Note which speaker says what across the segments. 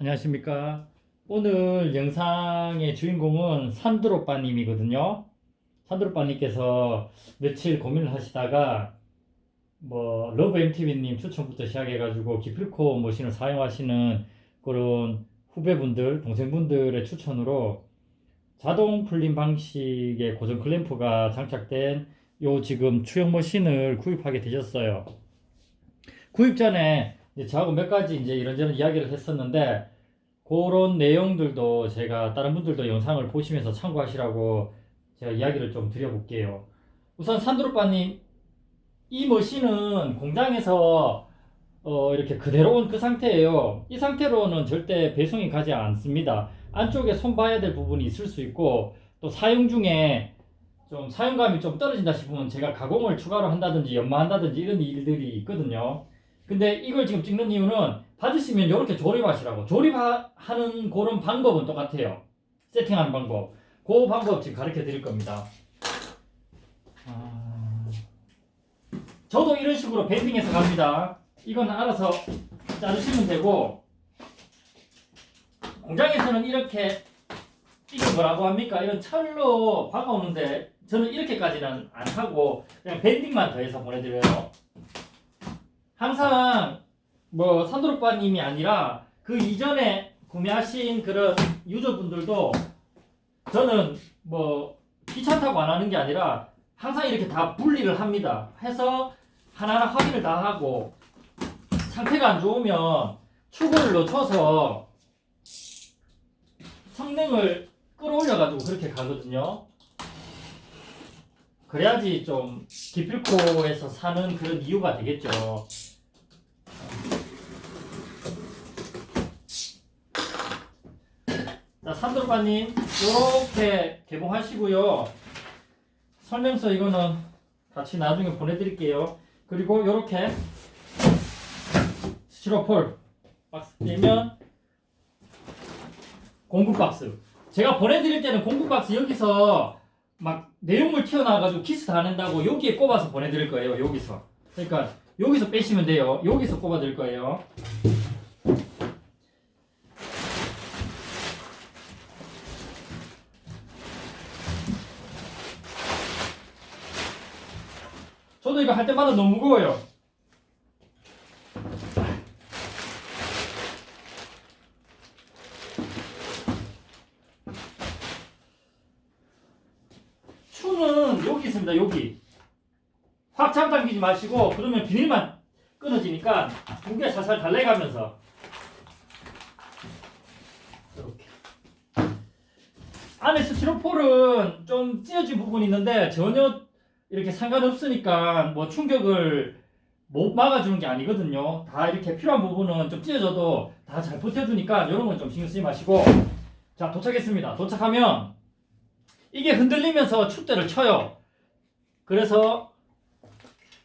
Speaker 1: 안녕하십니까. 오늘 영상의 주인공은 산드로빠님이거든요. 산드로빠님께서 며칠 고민을 하시다가 러브 MTV님 추천부터 시작해가지고 기필코 머신을 사용하시는 그런 후배분들, 동생분들의 추천으로 자동 풀림 방식의 고정 클램프가 장착된 요 지금 추형 머신을 구입하게 되셨어요. 구입 전에 저하고 몇 가지 이제 이런저런 이야기를 했었는데 그런 내용들도 제가 다른 분들도 영상을 보시면서 참고하시라고 제가 이야기를 좀 드려볼게요. 우선 산드로빠님, 이 머신은 공장에서 이렇게 그대로 온 그 상태예요. 이 상태로는 절대 배송이 가지 않습니다. 안쪽에 손 봐야 될 부분이 있을 수 있고, 또 사용 중에 좀 사용감이 좀 떨어진다 싶으면 제가 가공을 추가로 한다든지 연마한다든지 이런 일들이 있거든요. 근데 이걸 지금 찍는 이유는 받으시면 이렇게 조립하시라고. 조립하는 그런 방법은 똑같아요. 세팅하는 방법. 그 방법 지금 가르쳐 드릴 겁니다. 저도 이런 식으로 밴딩해서 갑니다. 이건 알아서 자르시면 되고, 공장에서는 이렇게, 이거 뭐라고 합니까? 이런 철로 박아오는데 저는 이렇게까지는 안 하고 그냥 밴딩만 더해서 보내드려요. 항상 산드로빠님이 아니라 그 이전에 구매하신 그런 유저분들도 저는 귀찮다고 안 하는 게 아니라 항상 이렇게 다 분리를 합니다. 해서 하나하나 확인을 다 하고 상태가 안 좋으면 축을 늦춰서 성능을 끌어올려가지고 그렇게 가거든요. 그래야지 좀 기필코에서 사는 그런 이유가 되겠죠. 자, 산드로빠님 이렇게 개봉하시고요. 설명서 이거는 같이 나중에 보내드릴게요. 그리고 이렇게 스티로폴 박스 떼면 공구 박스. 제가 보내드릴 때는 공구 박스 여기서 막 내용물 튀어나와가지고 키스 다 낸다고 여기에 꼽아서 보내드릴 거예요. 여기서. 그러니까 여기서 빼시면 돼요. 여기서 꼽아드릴 거예요. 저도 이거 할 때마다 너무 무거워요. 추는 여기 있습니다. 여기. 확 잡아당기지 마시고 그러면 비닐만 끊어지니까 무게 살살 달래가면서 이렇게. 안에 스티로폴은 좀 찢어진 부분이 있는데 전혀 이렇게 상관없으니까 충격을 못 막아주는 게 아니거든요. 다 이렇게 필요한 부분은 좀 찢어져도 다 잘 버텨주니까 이런 건 좀 신경 쓰지 마시고. 자, 도착했습니다. 도착하면 이게 흔들리면서 축대를 쳐요. 그래서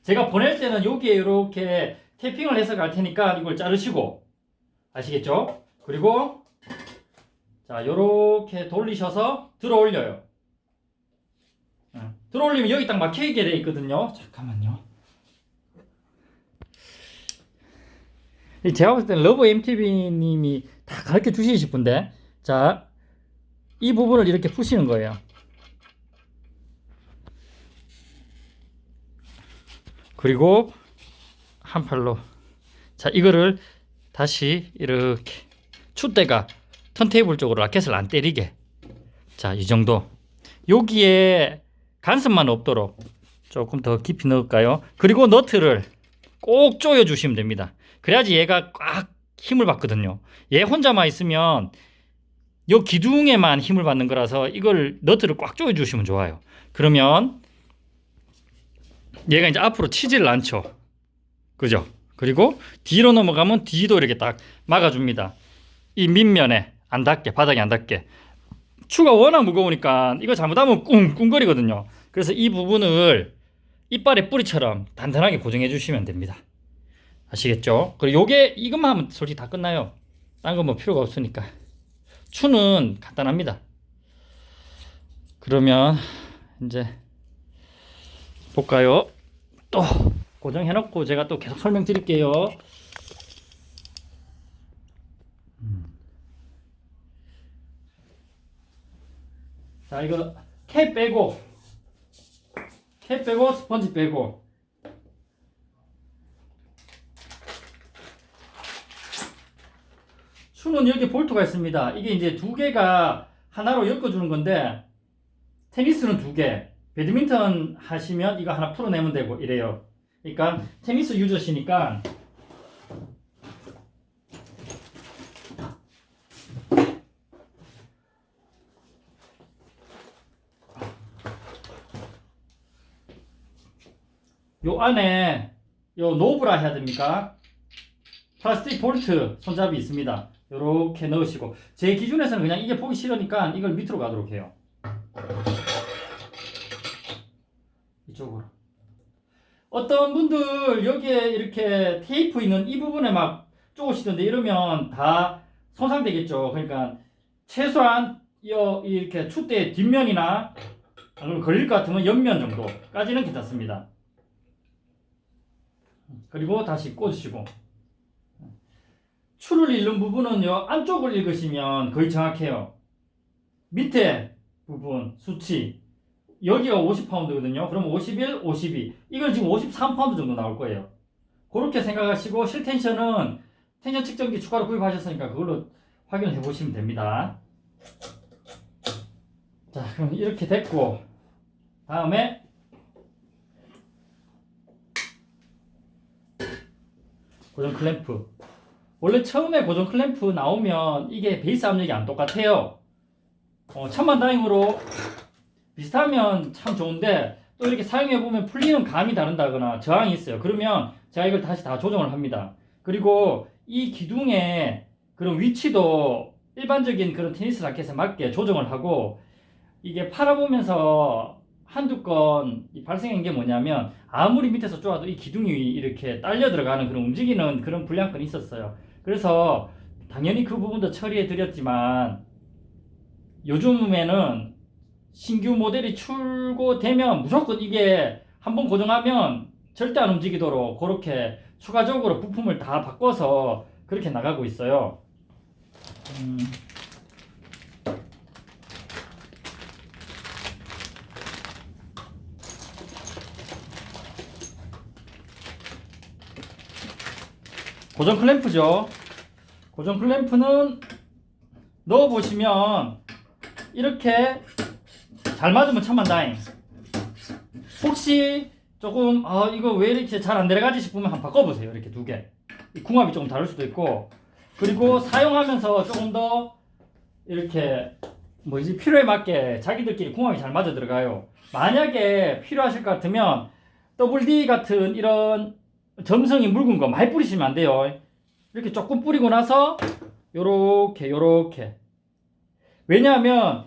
Speaker 1: 제가 보낼 때는 여기에 이렇게 테이핑을 해서 갈 테니까 이걸 자르시고, 아시겠죠? 그리고 자, 요렇게 돌리셔서 들어 올려요. 들어 올리면 여기 딱 막혀있게 돼 있거든요. 잠깐만요. 제가 봤을 때는 러브 MTV님이 다 가르쳐 주시고 싶은데, 자, 이 부분을 이렇게 푸시는 거예요. 그리고 한 팔로, 자, 이거를 다시 이렇게 촛대가 턴테이블 쪽으로 라켓을 안 때리게, 자, 이 정도. 여기에 간섭만 없도록 조금 더 깊이 넣을까요? 그리고 너트를 꼭 조여 주시면 됩니다. 그래야지 얘가 꽉 힘을 받거든요. 얘 혼자만 있으면 요 기둥에만 힘을 받는 거라서 이걸 너트를 꽉 조여 주시면 좋아요. 그러면 얘가 이제 앞으로 치질 않죠. 그죠? 그리고 뒤로 넘어가면 뒤도 이렇게 딱 막아줍니다. 이 밑면에 안 닿게, 바닥에 안 닿게. 추가 워낙 무거우니까 이거 잘못하면 꿍꿍거리거든요. 그래서 이 부분을 이빨의 뿌리처럼 단단하게 고정해 주시면 됩니다. 아시겠죠? 그리고 요게 이것만 하면 솔직히 다 끝나요. 딴 거 필요가 없으니까. 추는 간단합니다. 그러면 이제 볼까요? 또 고정해 놓고 제가 또 계속 설명드릴게요. 자, 이거 캡 빼고 스펀지 빼고 추는 여기 볼트가 있습니다. 이게 이제 두 개가 하나로 엮어주는 건데 테니스는 두 개, 배드민턴 하시면 이거 하나 풀어내면 되고 이래요. 그러니까 테니스 유저시니까 요 안에 요 노브라 해야 됩니까? 플라스틱 볼트 손잡이 있습니다. 요렇게 넣으시고 제 기준에서는 그냥 이게 보기 싫으니까 이걸 밑으로 가도록 해요. 이쪽으로. 어떤 분들 여기에 이렇게 테이프 있는 이 부분에 막 쪼으시던데 이러면 다 손상되겠죠. 그러니까 최소한 이렇게 촛대 뒷면이나 걸릴 것 같으면 옆면 정도까지는 괜찮습니다. 그리고 다시 꽂으시고 추를 읽는 부분은 요 안쪽을 읽으시면 거의 정확해요. 밑에 부분 수치 여기가 50파운드거든요. 그럼 51, 52 이건 지금 53파운드 정도 나올 거예요. 그렇게 생각하시고 실텐션은 텐션 측정기 추가로 구입하셨으니까 그걸로 확인해 보시면 됩니다. 자, 그럼 이렇게 됐고 다음에 고정 클램프. 원래 처음에 고정 클램프 나오면 이게 베이스 압력이 안 똑같아요. 천만다행으로 비슷하면 참 좋은데 또 이렇게 사용해보면 풀리는 감이 다른다거나 저항이 있어요. 그러면 제가 이걸 다시 다 조정을 합니다. 그리고 이 기둥의 그런 위치도 일반적인 그런 테니스 라켓에 맞게 조정을 하고 이게 팔아보면서 한두 건 발생한 게 뭐냐면 아무리 밑에서 쪼아도 이 기둥이 이렇게 딸려 들어가는 그런 움직이는 그런 불량건이 있었어요. 그래서 당연히 그 부분도 처리해 드렸지만 요즘에는 신규 모델이 출고되면 무조건 이게 한번 고정하면 절대 안 움직이도록 그렇게 추가적으로 부품을 다 바꿔서 그렇게 나가고 있어요. 고정 클램프죠. 고정 클램프는 넣어보시면 이렇게 잘 맞으면 천만다행. 혹시 조금 이거 왜 이렇게 잘 안 내려가지 싶으면 한번 바꿔보세요. 이렇게 두 개. 궁합이 조금 다를 수도 있고 그리고 사용하면서 조금 더 이렇게 필요에 맞게 자기들끼리 궁합이 잘 맞아 들어가요. 만약에 필요하실 것 같으면 WD 같은 이런 점성이 묽은 거 많이 뿌리시면 안 돼요. 이렇게 조금 뿌리고 나서 요렇게 왜냐하면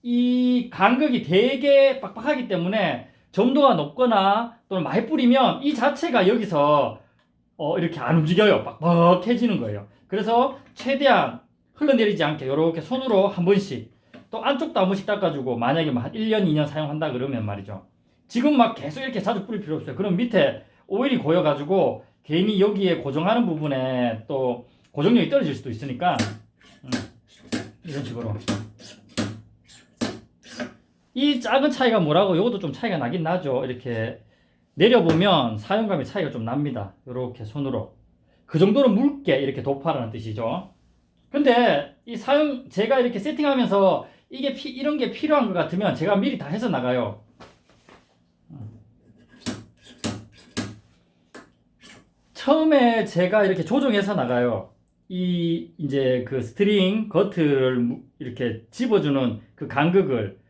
Speaker 1: 이 간극이 되게 빡빡하기 때문에 점도가 높거나 또는 많이 뿌리면 이 자체가 여기서 이렇게 안 움직여요. 빡빡해지는 거예요. 그래서 최대한 흘러내리지 않게 이렇게 손으로 한 번씩 또 안쪽도 한 번씩 닦아주고 만약에 한 1년 2년 사용한다 그러면 말이죠. 지금 막 계속 이렇게 자주 뿌릴 필요 없어요. 그럼 밑에 오일이 고여가지고 괜히 여기에 고정하는 부분에 또 고정력이 떨어질 수도 있으니까 이런 식으로 이 작은 차이가 뭐라고 이것도 좀 차이가 나긴 나죠. 이렇게 내려보면 사용감의 차이가 좀 납니다. 이렇게 손으로 그 정도로 묽게 이렇게 도파라는 뜻이죠. 근데 이 제가 이렇게 세팅하면서 이게 이런 게 필요한 것 같으면 제가 미리 다 해서 나가요. 처음에 제가 이렇게 조정해서 나가요. 이제 그 스트링 거트를 이렇게 집어주는 그 간극을.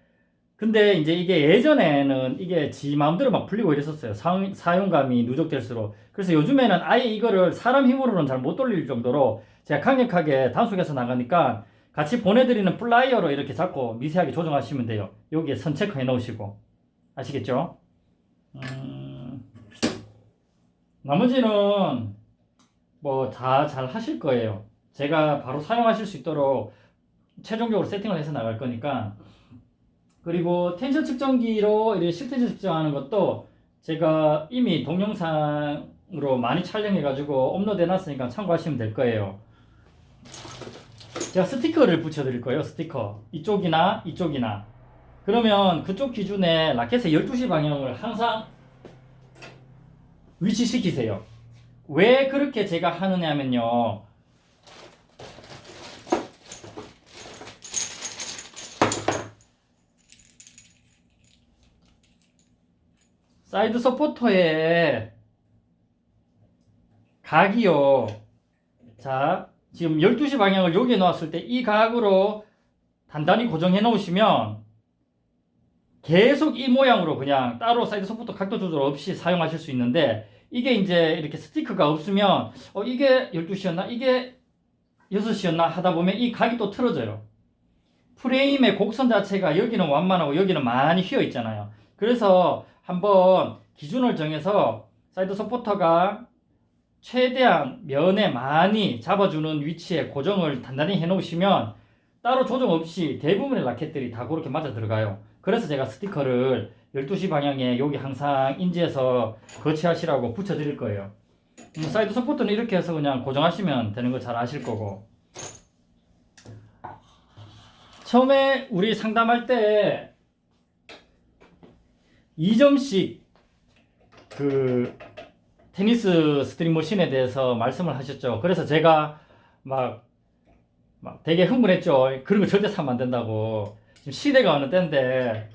Speaker 1: 근데 이제 이게 예전에는 이게 지 마음대로 막 풀리고 이랬었어요. 사용감이 누적될수록. 그래서 요즘에는 아예 이거를 사람 힘으로는 잘 못 돌릴 정도로 제가 강력하게 단속해서 나가니까 같이 보내드리는 플라이어로 이렇게 잡고 미세하게 조정하시면 돼요. 여기에 선 체크해 놓으시고. 아시겠죠? 나머지는 뭐 다 잘 하실 거예요. 제가 바로 사용하실 수 있도록 최종적으로 세팅을 해서 나갈 거니까. 그리고 텐션 측정기로 이렇게 실텐션 측정하는 것도 제가 이미 동영상으로 많이 촬영해 가지고 업로드 해놨으니까 참고하시면 될 거예요. 제가 스티커를 붙여 드릴 거예요. 스티커 이쪽이나 이쪽이나 그러면 그쪽 기준에 라켓의 12시 방향을 항상 위치시키세요. 왜 그렇게 제가 하느냐면요. 사이드 서포터의 각이요. 자, 지금 12시 방향을 여기에 놓았을 때 이 각으로 단단히 고정해 놓으시면 계속 이 모양으로 그냥 따로 사이드 서포터 각도 조절 없이 사용하실 수 있는데, 이게 이제 이렇게 스티커가 없으면 이게 12시였나? 이게 6시였나? 하다 보면 이 각이 또 틀어져요. 프레임의 곡선 자체가 여기는 완만하고 여기는 많이 휘어 있잖아요. 그래서 한번 기준을 정해서 사이드 서포터가 최대한 면에 많이 잡아주는 위치에 고정을 단단히 해 놓으시면 따로 조정 없이 대부분의 라켓들이 다 그렇게 맞아 들어가요. 그래서 제가 스티커를 12시 방향에 여기 항상 인지해서 거치하시라고 붙여 드릴 거예요. 사이드 서포터는 이렇게 해서 그냥 고정하시면 되는 거 잘 아실 거고, 처음에 우리 상담할 때 2점씩 그 테니스 스트링 머신에 대해서 말씀을 하셨죠. 그래서 제가 막 되게 흥분했죠. 그런 거 절대 사면 안 된다고. 지금 시대가 어느 때인데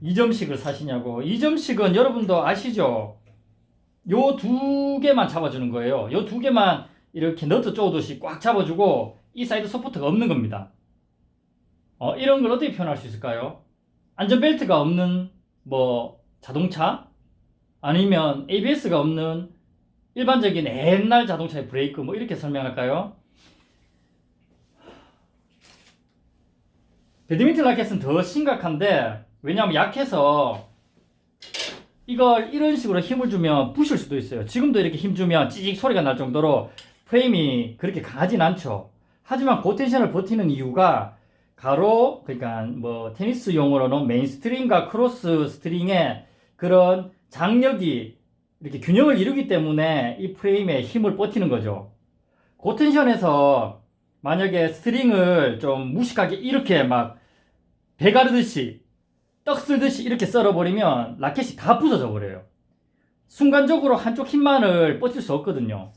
Speaker 1: 2점씩을 사시냐고. 2점씩은 여러분도 아시죠? 요 두 개만 잡아주는 거예요. 요 두 개만 이렇게 너트 쪼듯이 꽉 잡아주고 이 사이드 서포트가 없는 겁니다. 이런 걸 어떻게 표현할 수 있을까요? 안전벨트가 없는 뭐 자동차? 아니면 ABS가 없는 일반적인 옛날 자동차의 브레이크, 뭐 이렇게 설명할까요? 배드민턴 라켓은 더 심각한데, 왜냐하면 약해서 이걸 이런 식으로 힘을 주면 부실 수도 있어요. 지금도 이렇게 힘 주면 찌직 소리가 날 정도로 프레임이 그렇게 강하진 않죠. 하지만 고텐션을 버티는 이유가 가로, 그러니까 뭐 테니스 용어로는 메인 스트링과 크로스 스트링의 그런 장력이 이렇게 균형을 이루기 때문에 이 프레임에 힘을 버티는 거죠. 고텐션에서 만약에 스트링을 좀 무식하게 이렇게 막 배 가르듯이 떡 쓸듯이 이렇게 썰어버리면 라켓이 다 부서져 버려요. 순간적으로 한쪽 힘만을 버틸 수 없거든요.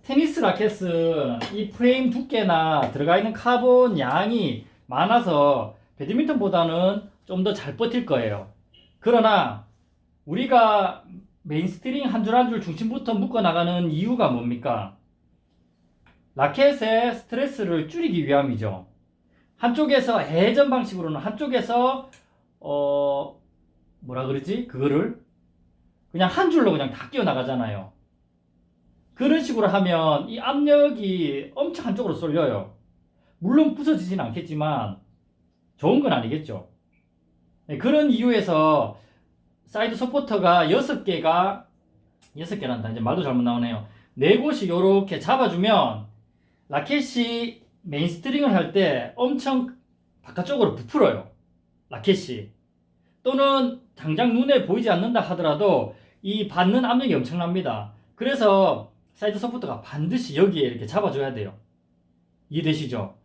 Speaker 1: 테니스 라켓은 이 프레임 두께나 들어가 있는 카본 양이 많아서 배드민턴보다는 좀 더 잘 버틸 거예요. 그러나 우리가 메인 스트링 한 줄 한 줄 중심부터 묶어 나가는 이유가 뭡니까? 라켓의 스트레스를 줄이기 위함이죠. 한쪽에서 회전 방식으로는 한쪽에서 뭐라 그러지? 그거를 그냥 한 줄로 그냥 다 끼워 나가잖아요. 그런 식으로 하면 이 압력이 엄청 한쪽으로 쏠려요. 물론 부서지진 않겠지만 좋은 건 아니겠죠. 그런 이유에서 사이드 서포터가 6개가 6개란다. 이제 말도 잘못 나오네요. 4곳이 이렇게 잡아주면 라켓이 메인 스트링을 할 때 엄청 바깥쪽으로 부풀어요. 라켓이. 또는 당장 눈에 보이지 않는다 하더라도 이 받는 압력이 엄청납니다. 그래서 사이드 서포터가 반드시 여기에 이렇게 잡아줘야 돼요. 이해되시죠?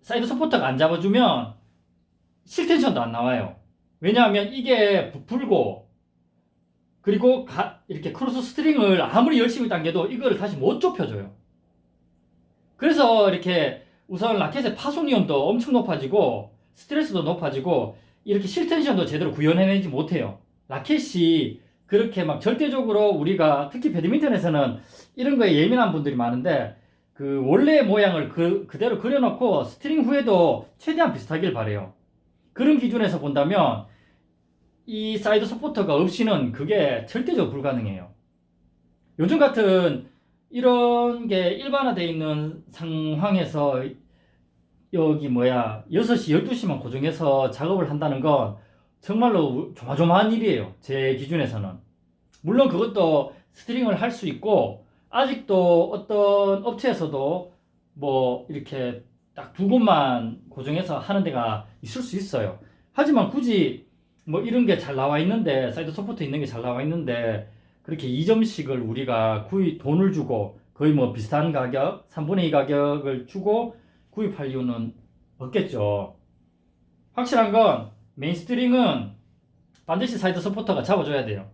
Speaker 1: 사이드 서포터가 안 잡아주면 실텐션도 안 나와요. 왜냐하면 이게 부풀고, 그리고 이렇게 크로스 스트링을 아무리 열심히 당겨도 이거를 다시 못 좁혀줘요. 그래서 이렇게 우선 라켓의 파손 위험도 엄청 높아지고 스트레스도 높아지고 이렇게 실텐션도 제대로 구현해내지 못해요. 라켓이 그렇게 막 절대적으로 우리가 특히 배드민턴에서는 이런 거에 예민한 분들이 많은데, 그 원래의 모양을 그대로 그려놓고 스트링 후에도 최대한 비슷하길 바래요. 그런 기준에서 본다면 이 사이드 서포터가 없이는 그게 절대적으로 불가능해요. 요즘 같은 이런 게 일반화되어 있는 상황에서 여기 6시, 12시만 고정해서 작업을 한다는 건 정말로 조마조마한 일이에요. 제 기준에서는. 물론 그것도 스트링을 할 수 있고, 아직도 어떤 업체에서도 뭐 이렇게 딱 2곳만 고정해서 하는 데가 있을 수 있어요. 하지만 굳이 뭐 이런 게 잘 나와 있는데, 사이드 서포트 있는 게 잘 나와 있는데 그렇게 2점씩을 우리가 돈을 주고 거의 뭐 비슷한 가격, 3분의 2 가격을 주고 구입할 이유는 없겠죠. 확실한 건 메인 스트링은 반드시 사이드 서포터가 잡아줘야 돼요.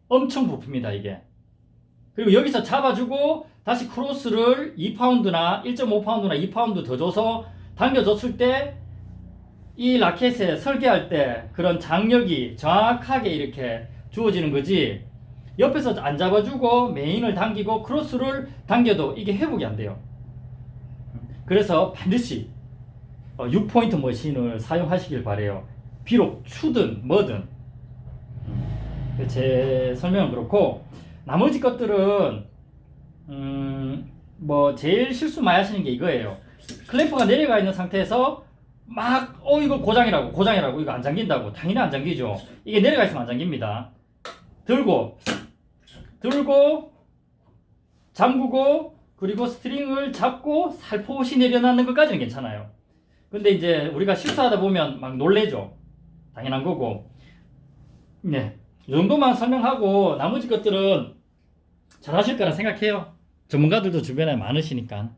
Speaker 1: 엄청 부핍니다 이게. 그리고 여기서 잡아주고 다시 크로스를 2파운드나 1.5파운드나 2파운드 더 줘서 당겨줬을 때 이 라켓에 설계할 때 그런 장력이 정확하게 이렇게 주어지는 거지, 옆에서 안 잡아주고 메인을 당기고 크로스를 당겨도 이게 회복이 안 돼요. 그래서 반드시 6포인트 머신을 사용하시길 바래요. 비록 추든 뭐든. 제 설명은 그렇고, 나머지 것들은 뭐 제일 실수 많이 하시는 게 이거예요. 클램프가 내려가 있는 상태에서 막 이거 고장이라고 이거 안 잠긴다고. 당연히 안 잠기죠. 이게 내려가 있으면 안 잠깁니다. 들고 잠그고 그리고 스트링을 잡고 살포시 내려놓는 것까지는 괜찮아요. 근데 이제 우리가 실수하다 보면 막 놀래죠. 당연한 거고. 네, 이 정도만 설명하고 나머지 것들은 잘 하실 거라 생각해요. 전문가들도 주변에 많으시니까.